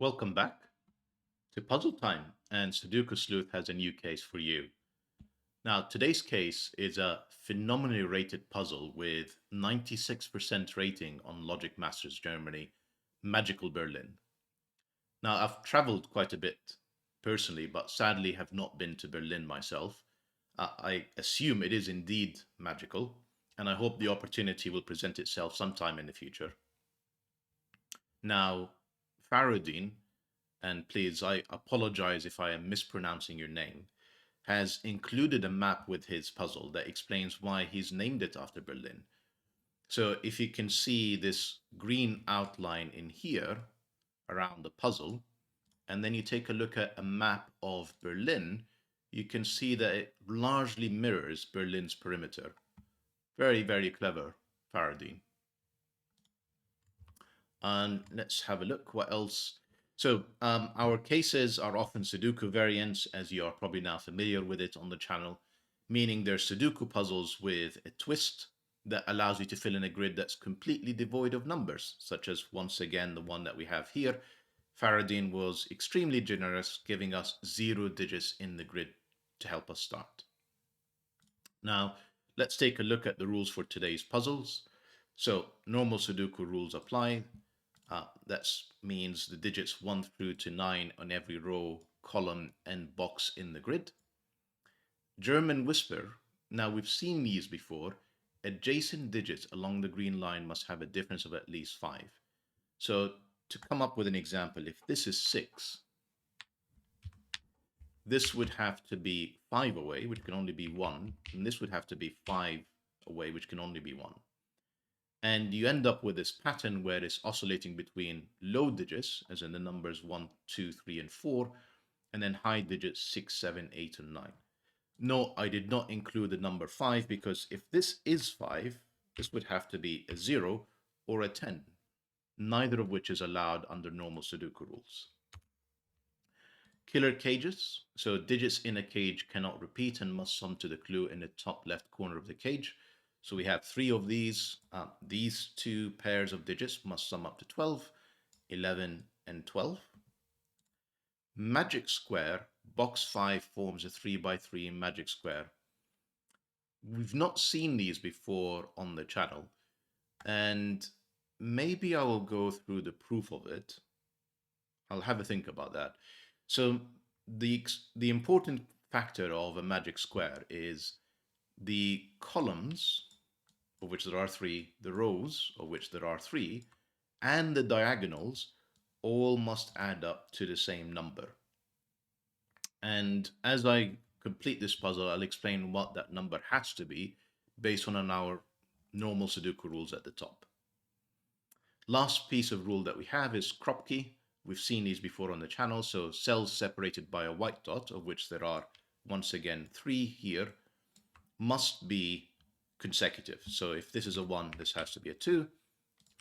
Welcome back to Puzzle Time, and Sudoku Sleuth has a new case for you. Now, today's case is a phenomenally rated puzzle with 96% rating on Logic Masters Germany, Magical Berlin. Now, I've traveled quite a bit personally, but sadly have not been to Berlin myself. I assume it is indeed magical, and I hope the opportunity will present itself sometime in the future. Now, Farodin, and please, I apologize if I am mispronouncing your name, has included a map with his puzzle that explains why he's named it after Berlin. So if you can see this green outline in here around the puzzle, and then you take a look at a map of Berlin, you can see that it largely mirrors Berlin's perimeter. Very, very clever, Faradine. And let's have a look what else. So our cases are often Sudoku variants, as you are probably now familiar with it on the channel, meaning they're Sudoku puzzles with a twist that allows you to fill in a grid that's completely devoid of numbers, such as once again the one that we have here. Faradin was extremely generous, giving us 0 digits in the grid to help us start. Now, let's take a look at the rules for today's puzzles. So normal Sudoku rules apply. That means the digits 1 through to 9 on every row, column, and box in the grid. German Whisper. Now, we've seen these before. Adjacent digits along the green line must have a difference of at least 5. So to come up with an example, if this is 6, this would have to be 5 away, which can only be 1, and this would have to be 5 away, which can only be 1. And you end up with this pattern where it's oscillating between low digits, as in the numbers 1, 2, 3, and 4, and then high digits 6, 7, 8, and 9. No, I did not include the number 5 because if this is 5, this would have to be a 0 or a 10, neither of which is allowed under normal Sudoku rules. Killer cages. So digits in a cage cannot repeat and must sum to the clue in the top left corner of the cage. So we have 3 of these. These 2 pairs of digits must sum up to 12, 11, and 12. Magic square. Box 5 forms a 3 by 3 magic square. We've not seen these before on the channel, and maybe I will go through the proof of it. I'll have a think about that. So the important factor of a magic square is the columns, of which there are 3, the rows, of which there are 3, and the diagonals all must add up to the same number. And as I complete this puzzle, I'll explain what that number has to be based on our normal Sudoku rules at the top. Last piece of rule that we have is Kropki. We've seen these before on the channel. So cells separated by a white dot, of which there are, once again, 3 here, must be consecutive. So if this is a 1, this has to be a 2.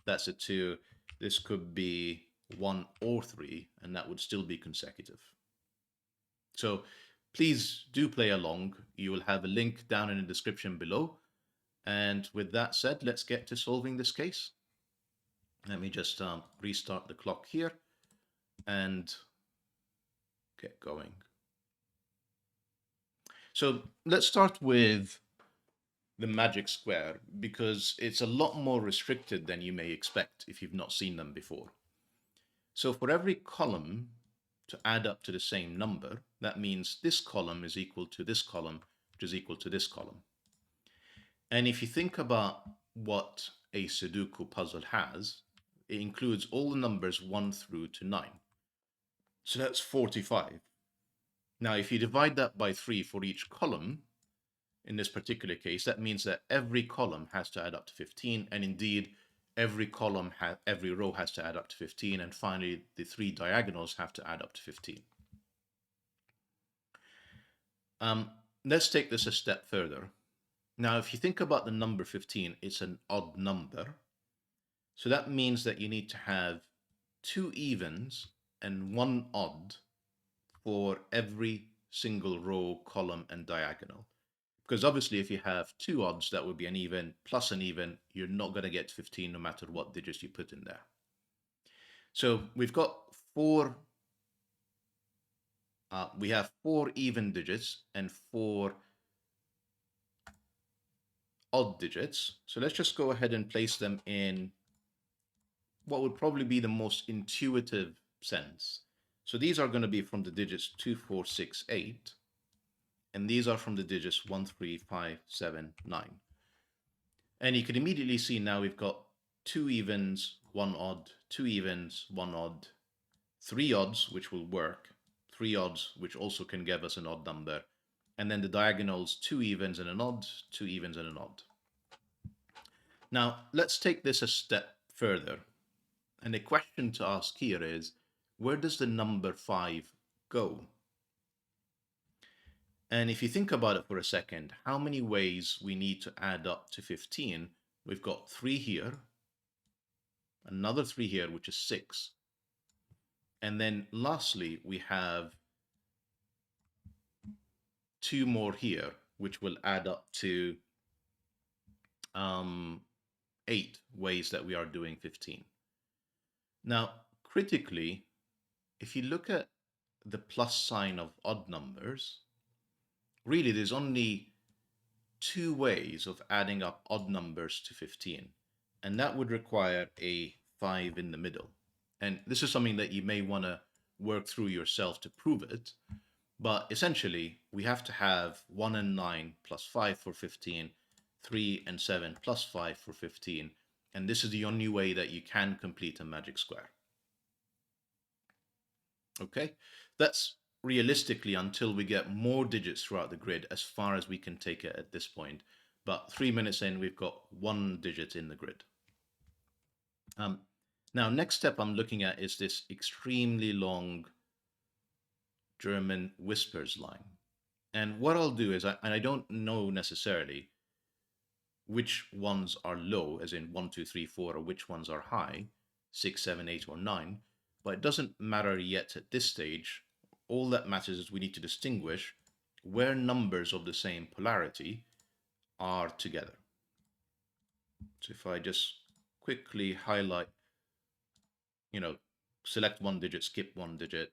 That's a 2. This could be 1 or 3, and that would still be consecutive. So please do play along. You will have a link down in the description below. And with that said, let's get to solving this case. Let me just restart the clock here and get going. So let's start with the magic square because it's a lot more restricted than you may expect if you've not seen them before. So for every column to add up to the same number, that means this column is equal to this column, which is equal to this column. And if you think about what a Sudoku puzzle has, it includes all the numbers 1 through to 9. So that's 45. Now, if you divide that by 3 for each column, in this particular case, that means that every column has to add up to 15, and indeed, every row has to add up to 15, and finally, the 3 diagonals have to add up to 15. Let's take this a step further. Now, if you think about the number 15, it's an odd number. So that means that you need to have 2 evens and 1 odd for every single row, column, and diagonal. Because obviously, if you have 2 odds, that would be an even plus an even. You're not going to get 15 no matter what digits you put in there. So we've got four even digits and four odd digits. So let's just go ahead and place them in what would probably be the most intuitive sense. So these are going to be from the digits 2, 4, 6, 8. And these are from the digits 1, 3, 5, 7, 9. And you can immediately see now we've got two evens, one odd, two evens, one odd, three odds, which will work, three odds, which also can give us an odd number, and then the diagonals, two evens and an odd, two evens and an odd. Now, let's take this a step further. And the question to ask here is, where does the number 5 go? And if you think about it for a second, how many ways we need to add up to 15? We've got 3 here, another 3 here, which is 6. And then lastly, we have 2 more here, which will add up to 8 ways that we are doing 15. Now, critically, if you look at the plus sign of odd numbers, really there's only 2 ways of adding up odd numbers to 15, and that would require a 5 in the middle. And this is something that you may want to work through yourself to prove it, but essentially we have to have 1 and 9 plus 5 for 15, 3 and 7 plus 5 for 15, and this is the only way that you can complete a magic square. Okay, that's realistically until we get more digits throughout the grid as far as we can take it at this point. But 3 minutes in, we've got 1 digit in the grid. Now, next step I'm looking at is this extremely long German whispers line. And what I'll do is, I don't know necessarily which ones are low, as in 1, 2, 3, 4, or which ones are high, 6, 7, 8, or 9. But it doesn't matter yet at this stage. All that matters is we need to distinguish where numbers of the same polarity are together. So if I just quickly highlight, select 1 digit, skip 1 digit,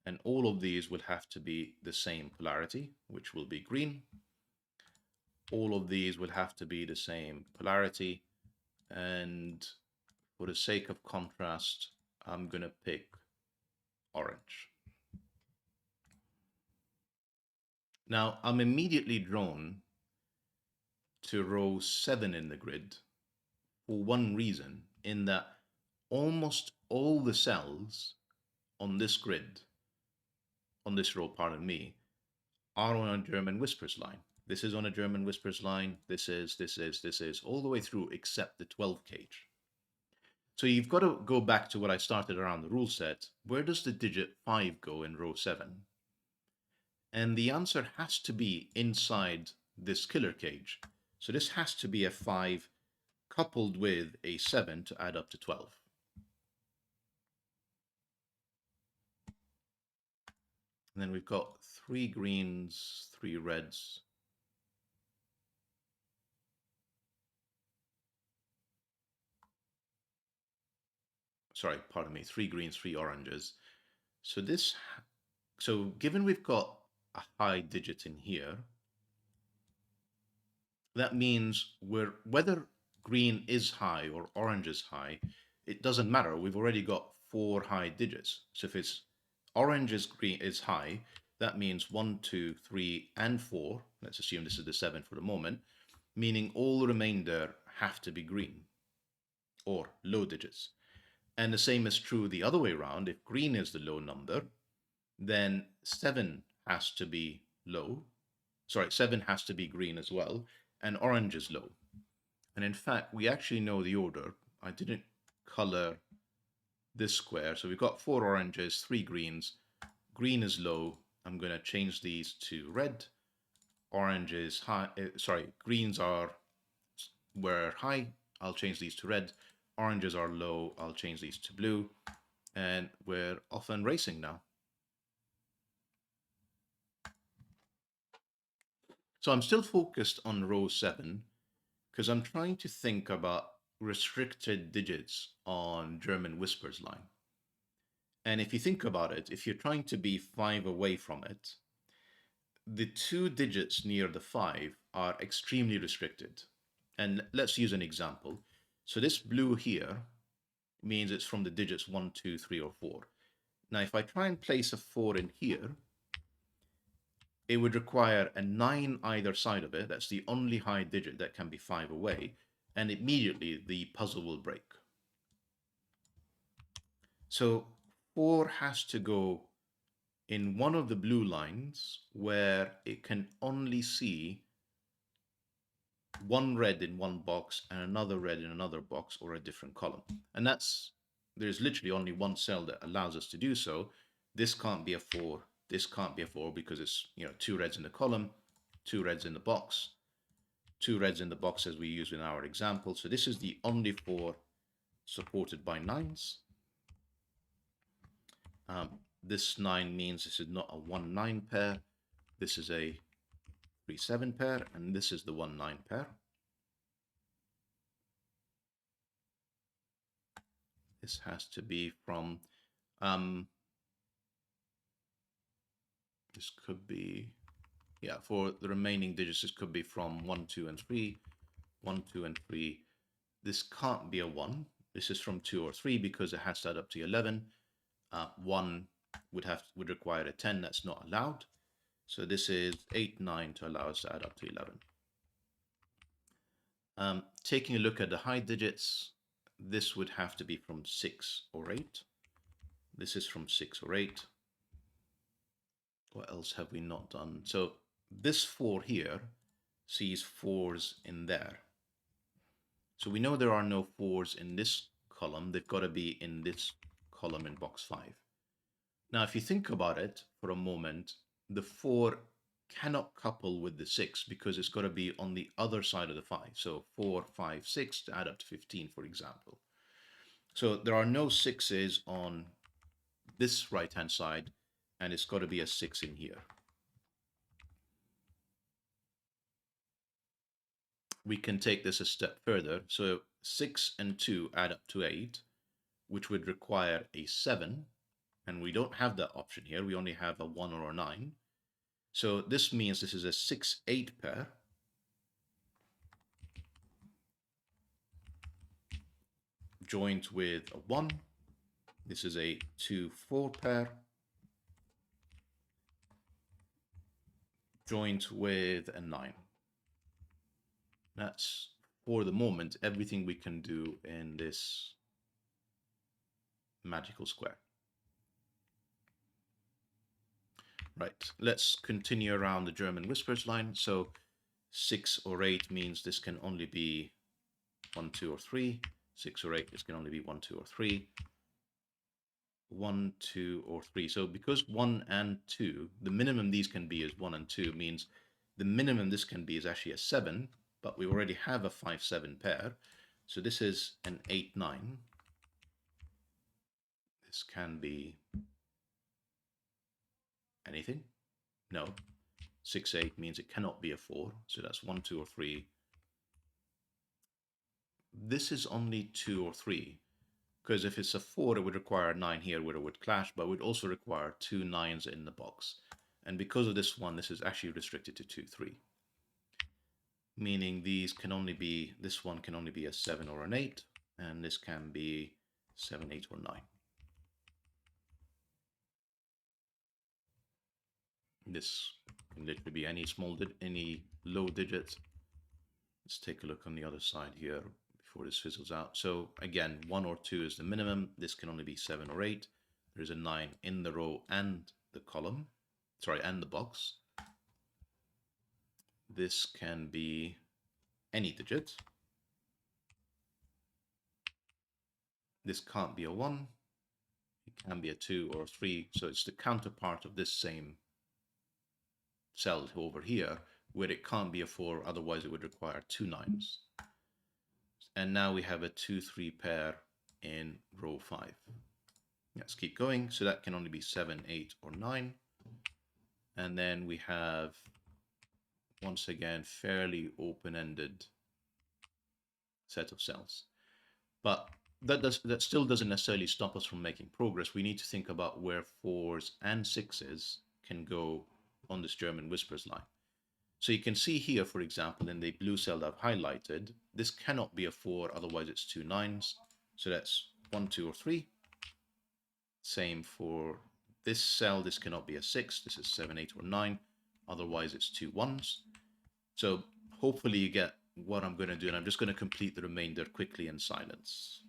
and all of these will have to be the same polarity, which will be green. All of these will have to be the same polarity, and for the sake of contrast, I'm going to pick orange. Now, I'm immediately drawn to row 7 in the grid for one reason, in that almost all the cells on this grid, on this row, pardon me, are on a German whispers line. This is on a German whispers line, this is, all the way through except the 12 cage. So you've got to go back to what I started around the rule set. Where does the digit 5 go in row 7? And the answer has to be inside this killer cage. So this has to be a 5 coupled with a 7 to add up to 12. And then we've got 3 greens, 3 reds. Sorry, pardon me, 3 greens, 3 oranges. So given we've got a high digit in here, that means whether green is high or orange is high, it doesn't matter. We've already got 4 high digits. So if it's orange is high, that means 1, 2, 3, and 4. Let's assume this is the 7 for the moment, meaning all the remainder have to be green or low digits. And the same is true the other way around. If green is the low number, then 7 has to be low. Sorry, 7 has to be green as well, and orange is low. And in fact, we actually know the order. I didn't color this square. So we've got 4 oranges, 3 greens. Green is low. I'm going to change these to red. Orange is high. Greens were high. I'll change these to red. Oranges are low. I'll change these to blue. And we're off and racing now. So I'm still focused on row 7 because I'm trying to think about restricted digits on German whispers line. And if you think about it, if you're trying to be 5 away from it, the 2 digits near the 5 are extremely restricted. And let's use an example. So this blue here means it's from the digits 1, 2, 3, or 4. Now, if I try and place a 4 in here, it would require a 9 either side of it. That's the only high digit that can be 5 away. And immediately the puzzle will break. So 4 has to go in one of the blue lines where it can only see one red in one box and another red in another box or a different column. And there's literally only one cell that allows us to do so. This can't be a 4. This can't be a 4 because it's, 2 reds in the column, 2 reds in the box, 2 reds in the box as we use in our example. So this is the only 4 supported by 9s. This 9 means this is not a 1-9 pair. This is a 3-7 pair, and this is the 1-9 pair. This has to be from, this could be, for the remaining digits, this could be from 1, 2, and 3, 1, 2, and 3. This can't be a 1. This is from 2 or 3 because it has to add up to 11. 1 would require a 10. That's not allowed. So this is 8, 9 to allow us to add up to 11. Taking a look at the high digits, this would have to be from 6 or 8. This is from 6 or 8. What else have we not done? So this 4 here sees 4s in there. So we know there are no 4s in this column. They've got to be in this column in box 5. Now, if you think about it for a moment, the 4 cannot couple with the 6 because it's got to be on the other side of the 5. So 4, 5, 6 to add up to 15, for example. So there are no 6s on this right-hand side, and it's got to be a 6 in here. We can take this a step further. So 6 and 2 add up to 8, which would require a 7. And we don't have that option here. We only have a 1 or a 9. So this means this is a 6-8 pair. Joined with a 1. This is a 2-4 pair. Joined with a 9. That's, for the moment, everything we can do in this magical square. Right, let's continue around the German whispers line. So 6 or 8 means this can only be 1, 2, or 3. 6 or 8, this can only be 1, 2, or 3. 1, 2, or 3. So because 1 and 2, the minimum these can be is 1 and 2, means the minimum this can be is actually a 7, but we already have a 5-7 pair. So this is an 8-9. This can be anything. No. 6-8 means it cannot be a 4. So that's 1, 2, or 3. This is only 2 or 3. Because if it's a 4, it would require a 9 here where it would clash, but it would also require 2 9s in the box. And because of this one, this is actually restricted to 2, 3. Meaning these can only be, this one can only be a 7 or an 8, and this can be 7, 8, or 9. This can literally be any low digit. Let's take a look on the other side here before this fizzles out. So again, 1 or 2 is the minimum. This can only be 7 or 8. There's a 9 in the row and the column, and the box. This can be any digit. This can't be a 1. It can be a 2 or a 3. So it's the counterpart of this same cell over here, where it can't be a 4, otherwise it would require 2 9s. And now we have a 2-3 pair in row 5. Let's keep going. So that can only be 7, 8, or 9. And then we have, once again, fairly open-ended set of cells. But that still doesn't necessarily stop us from making progress. We need to think about where fours and sixes can go on this German whispers line. So you can see here, for example, in the blue cell that I've highlighted, this cannot be a 4, otherwise it's two nines. So that's 1, 2, or 3. Same for this cell, this cannot be a 6, this is 7, 8, or 9, otherwise it's two ones. So hopefully you get what I'm going to do, and I'm just going to complete the remainder quickly in silence.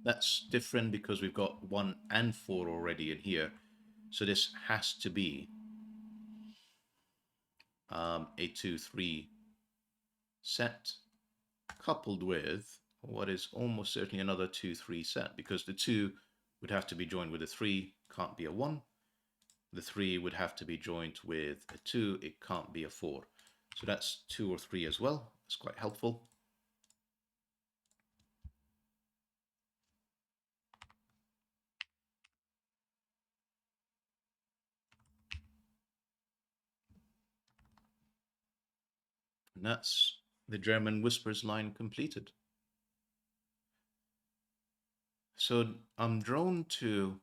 That's different because we've got 1 and 4 already in here. So this has to be a 2, 3 set coupled with what is almost certainly another 2, 3 set, because the 2 would have to be joined with a 3, can't be a 1. The 3 would have to be joined with a 2, it can't be a 4. So that's 2 or 3 as well. It's quite helpful. And that's the German whispers line completed. So I'm drawn to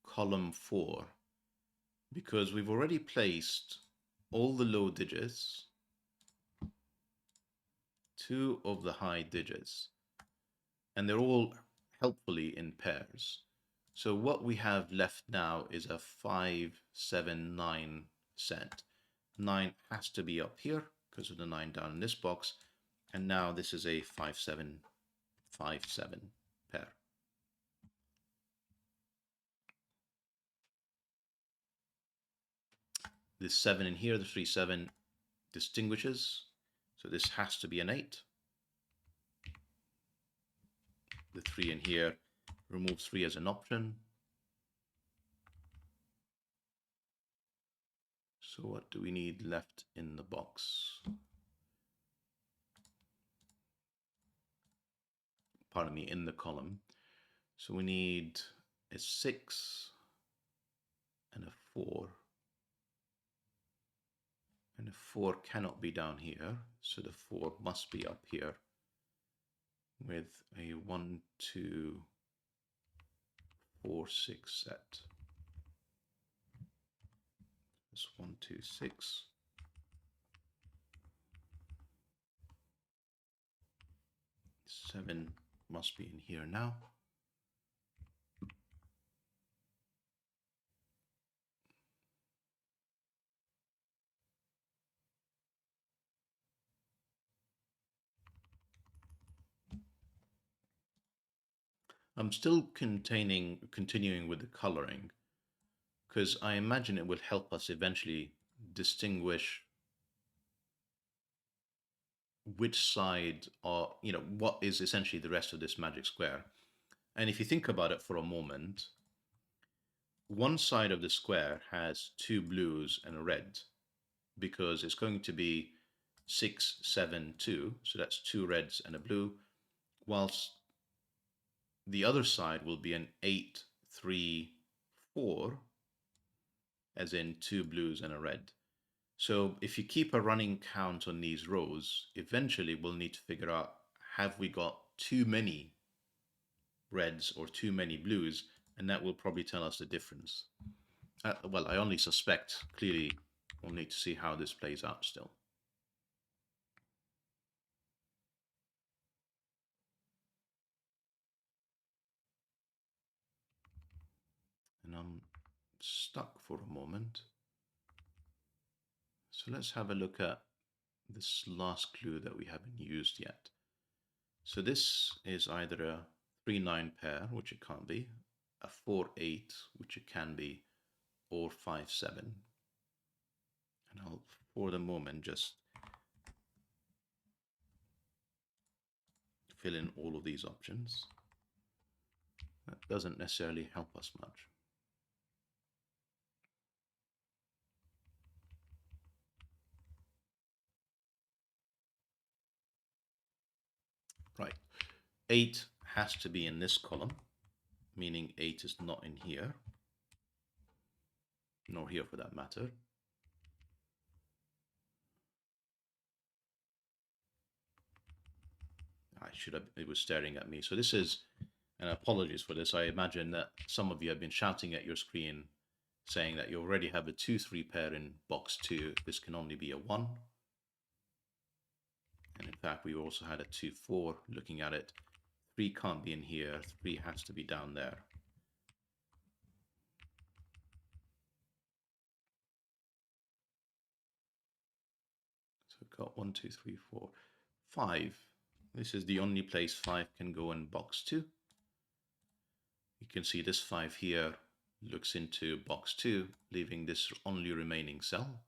column 4 because we've already placed all the low digits, 2 of the high digits, and they're all helpfully in pairs. So what we have left now is a 5, 7, 9 set. 9 has to be up here because of the 9 down in this box, and now this is a 5, 7, 5, 7 pair. This 7 in here, the 3, 7 distinguishes, so this has to be an 8. The 3 in here removes 3 as an option. So what do we need left in the box? Pardon me, in the column. So we need a 6 and a 4. And the 4 cannot be down here, so the 4 must be up here with a 1, 2, 4, 6 set. This 1, 2, 6. Seven must be in here now. I'm still continuing with the coloring because I imagine it will help us eventually distinguish which side are, what is essentially the rest of this magic square. And if you think about it for a moment, one side of the square has two blues and a red because it's going to be 6, 7, 2. So that's two reds and a blue, whilst the other side will be an 8, 3, 4, as in two blues and a red. So if you keep a running count on these rows, eventually we'll need to figure out, have we got too many reds or too many blues? And that will probably tell us the difference. Well, I only suspect. Clearly, we'll need to see how this plays out still. And I'm stuck for a moment. So let's have a look at this last clue that we haven't used yet. So this is either a 3-9 pair, which it can't be, a 4-8, which it can be, or 5-7. And I'll, for the moment, just fill in all of these options. That doesn't necessarily help us much. Right, 8 has to be in this column, meaning 8 is not in here, nor here for that matter. it was staring at me. So this is, and apologies for this. I imagine that some of you have been shouting at your screen saying that you already have a 2-3 pair in box 2. This can only be a 1. And in fact, we also had a 2-4 looking at it. 3 can't be in here. 3 has to be down there. So we've got 1, 2, 3, 4, 5. This is the only place 5 can go in box 2. You can see this 5 here looks into box 2, leaving this only remaining cell.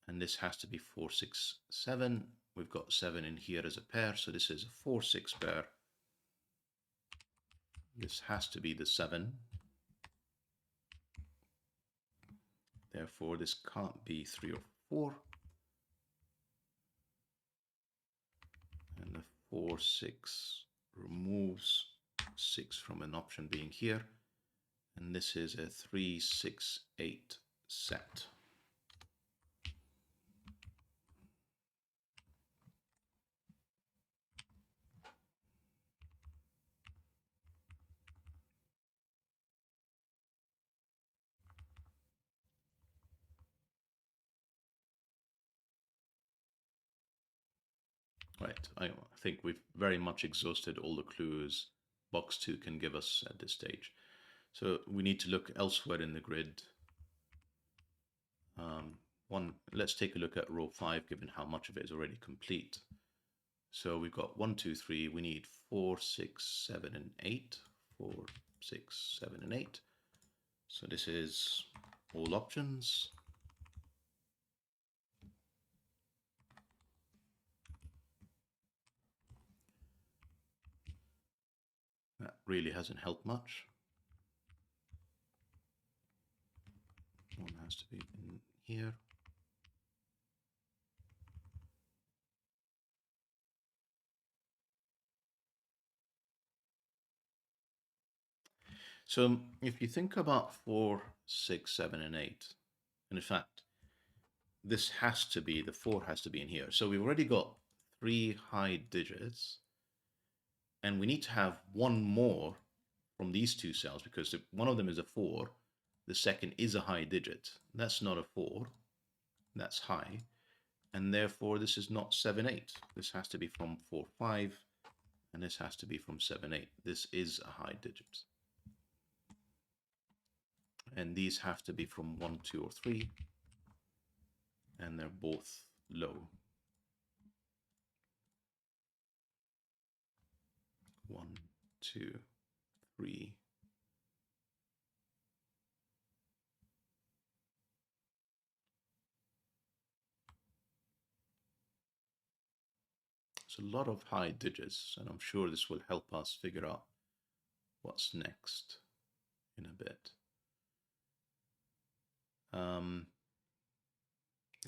And this has to be 4, 6, 7. We've got 7 in here as a pair, so this is a 4, 6 pair. This has to be the 7. Therefore, this can't be 3 or 4. And the 4, 6 removes 6 from an option being here. And this is a 3, 6, 8 set. Right, I think we've very much exhausted all the clues box 2 can give us at this stage. So we need to look elsewhere in the grid. Let's take a look at row 5, given how much of it is already complete. So we've got 1, 2, 3. We need 4, 6, 7, and 8. 4, 6, 7, and 8. So this is all options. That really hasn't helped much. One has to be in here. So if you think about 4, 6, 7, and 8, and in fact, this has to be, the 4 has to be in here. So we've already got 3 high digits, and we need to have one more from these 2 cells, because if one of them is a 4, the second is a high digit. That's not a 4, that's high, and therefore this is not 7, 8. This has to be from 4, 5, and this has to be from 7, 8. This is a high digit. And these have to be from 1, 2, or 3, and they're both low. 1, 2, 3. It's a lot of high digits, and I'm sure this will help us figure out what's next in a bit.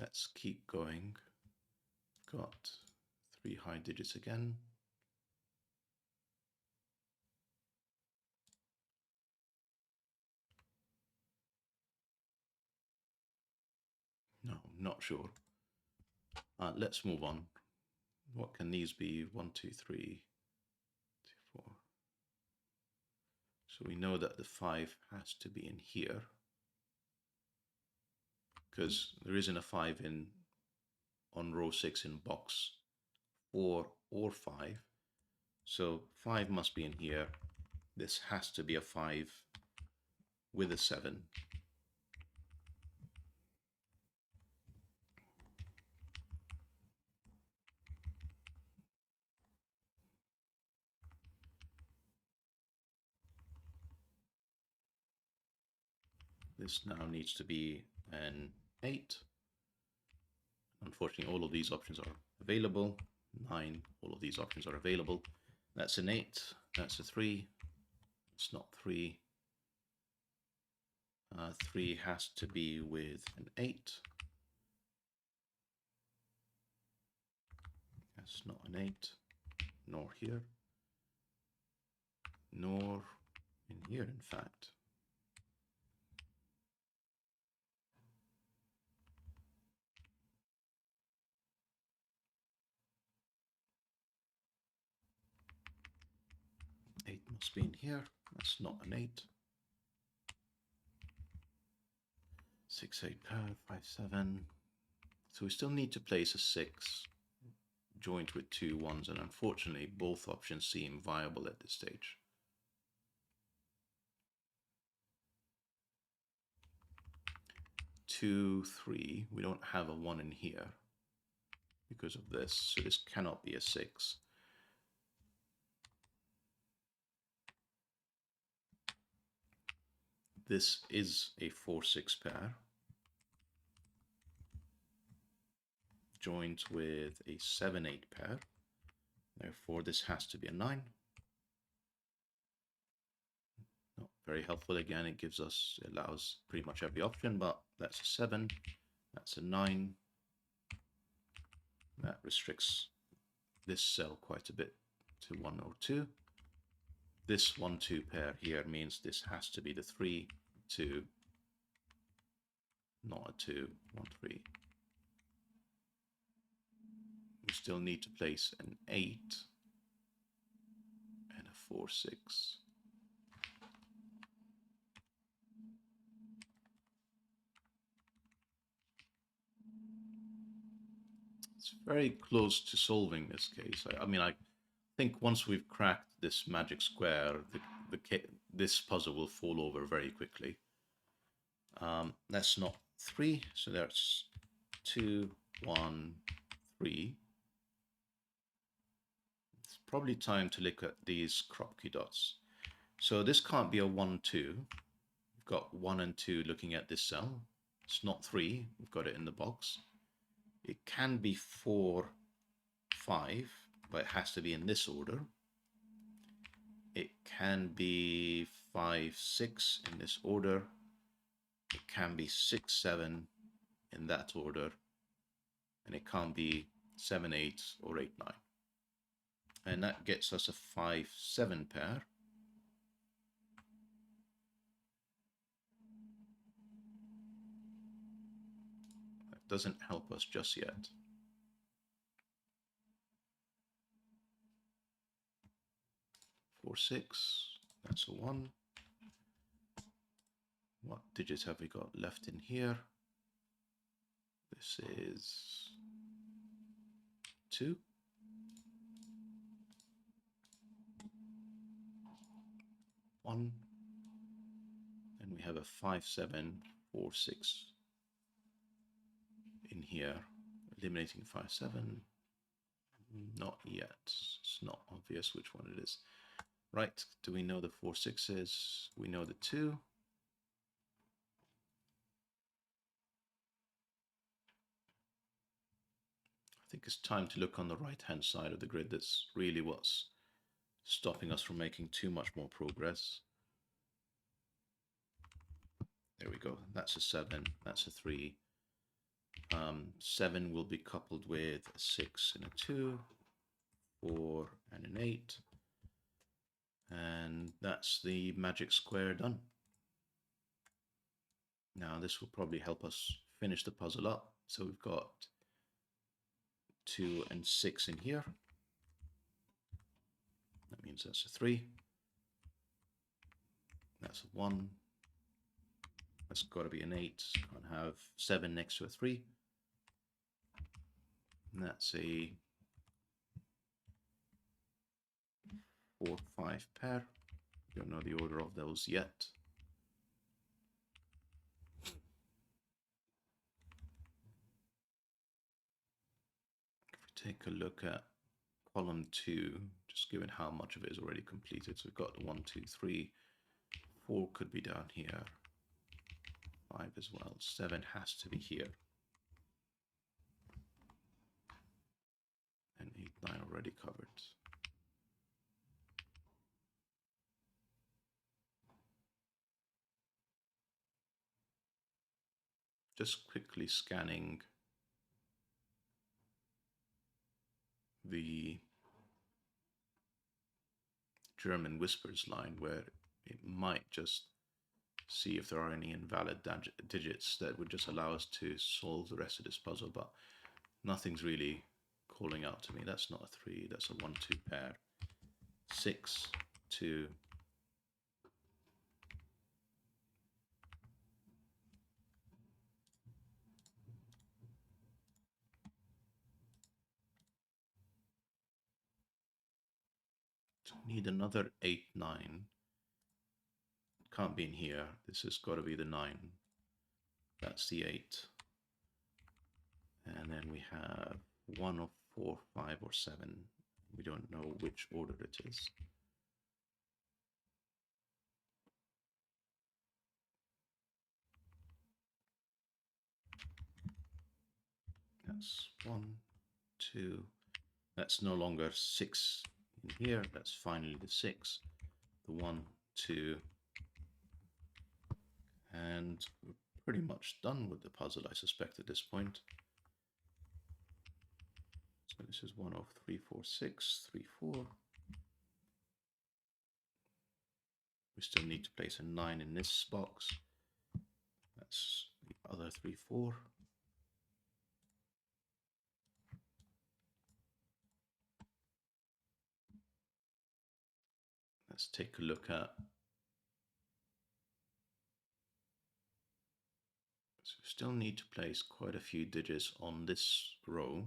Let's keep going. Got 3 high digits again. No, not sure. Let's move on. What can these be? 1, 2, 3, 4. So we know that the 5 has to be in here, because there isn't a 5 in on row 6 in box 4 or 5. So 5 must be in here. This has to be a 5 with a 7. This now needs to be an 8. Unfortunately, all of these options are available. 9, all of these options are available. That's an 8, that's a 3. It's not 3. 3 has to be with an 8. That's not an 8, nor here, nor in here, in fact. must be in here. That's not an 8. 6, 8 pair, 5, 7. So we still need to place a 6 joint with 2 1s, and unfortunately both options seem viable at this stage. Two, 3. We don't have a 1 in here because of this, so this cannot be a 6. This is a 4, 6 pair joined with a 7, 8 pair. Therefore, this has to be a 9. Not very helpful. Again, it allows pretty much every option, but that's a 7. That's a 9. That restricts this cell quite a bit to 1 or 2. This 1, 2 pair here means this has to be the 3, 2, not a 2, 1, 3. We still need to place an 8 and a 4, 6. It's very close to solving this case. I mean, I think once we've cracked this magic square, this puzzle will fall over very quickly. That's not 3, so that's 2, 1, 3. It's probably time to look at these Kropki dots. So this can't be a 1, 2. We've got 1 and 2 looking at this cell. It's not 3. We've got it in the box. It can be 4, 5, but it has to be in this order. It can be 5, 6 in this order. It can be 6, 7 in that order. And it can't be 7, 8 or 8, 9. And that gets us a 5, 7 pair. That doesn't help us just yet. 4, 6, that's a 1. What digits have we got left in here? This is 2. 1. And we have a 5, 7, 4, 6 in here. Eliminating 5, 7. Not yet. It's not obvious which one it is. Right, do we know the 4, 6 is? We know the 2. I think it's time to look on the right-hand side of the grid. That's really what's stopping us from making too much more progress. There we go. That's a 7. That's a 3. 7 will be coupled with a 6 and a 2, 4 and an 8. And that's the magic square done. Now this will probably help us finish the puzzle up. So we've got 2 and 6 in here. That means that's a 3. That's a 1. That's got to be an 8. Can't have 7 next to a 3. And that's a 4, 5 pair. Don't know the order of those yet. If we take a look at column 2, just given how much of it is already completed. So we've got 1, 2, 3, 4 could be down here, 5 as well, 7 has to be here, and 8, 9 already covered. Just quickly scanning the German whispers line where it might just see if there are any invalid digits that would just allow us to solve the rest of this puzzle, but nothing's really calling out to me. That's not a 3, that's a 1, 2 pair. 6, 2, Need another 8, 9. Can't be in here. This has got to be the 9. That's the 8. And then we have 1 of 4, 5, or 7. We don't know which order it is. That's 1, 2. That's no longer 6 in here. That's finally the 6. The 1, 2. And we're pretty much done with the puzzle, I suspect, at this point. So this is 1 of 3, 4, 6, 3, 4. We still need to place a 9 in this box. That's the other 3, 4. Let's take a look at. So we still need to place quite a few digits on this row.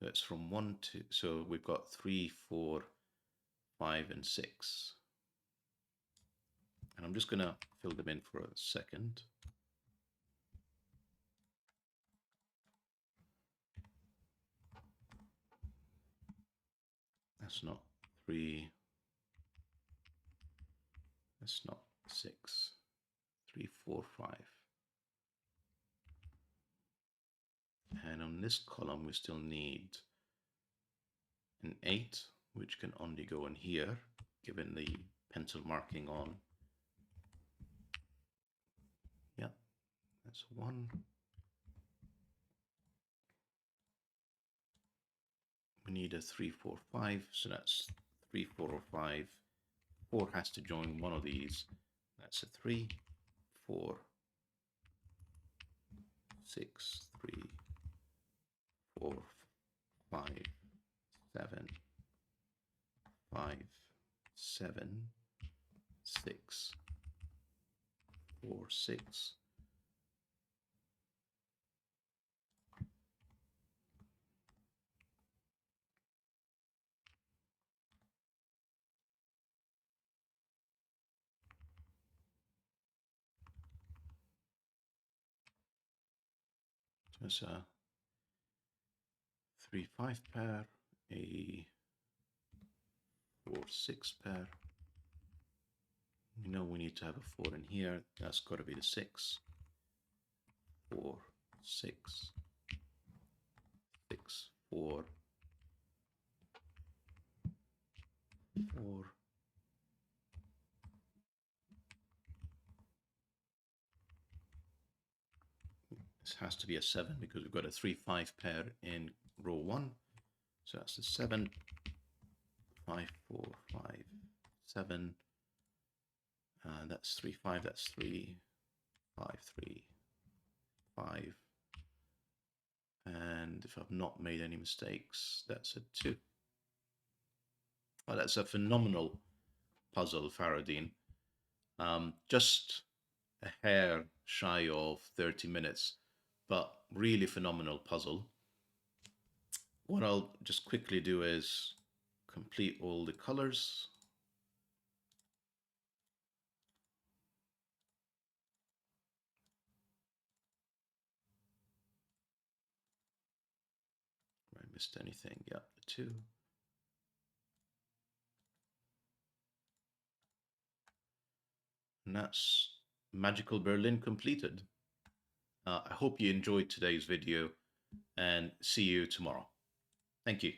So it's from 1 to, so we've got 3, 4, 5, and 6. And I'm just going to fill them in for a second. That's not 3. That's not 6. 3, 4, 5. And on this column, we still need an 8, which can only go in here, given the pencil marking on. Yeah, that's 1. We need a 3, 4, 5, so that's 3, 4, or 5. 4 has to join one of these. That's a 3, 4, 6, 3, 4, 5, 7, 5, 7, 6, 4, 6. There's a 3, 5 pair, a 4, 6 pair. We know we need to have a 4 in here. That's got to be the 6. 4, 6, 6, 4, 4. This has to be a 7 because we've got a 3, 5 pair in row 1. So that's the 7, 5, 4, 5, 7. That's 3, 5. That's 3, 5, 3, 5. And if I've not made any mistakes, that's a 2. Oh, that's a phenomenal puzzle, Farodin. Just a hair shy of 30 minutes, but really phenomenal puzzle. What I'll just quickly do is complete all the colors. Have I missed anything? Yeah, the 2. And that's Magical Berlin completed. I hope you enjoyed today's video and see you tomorrow. Thank you.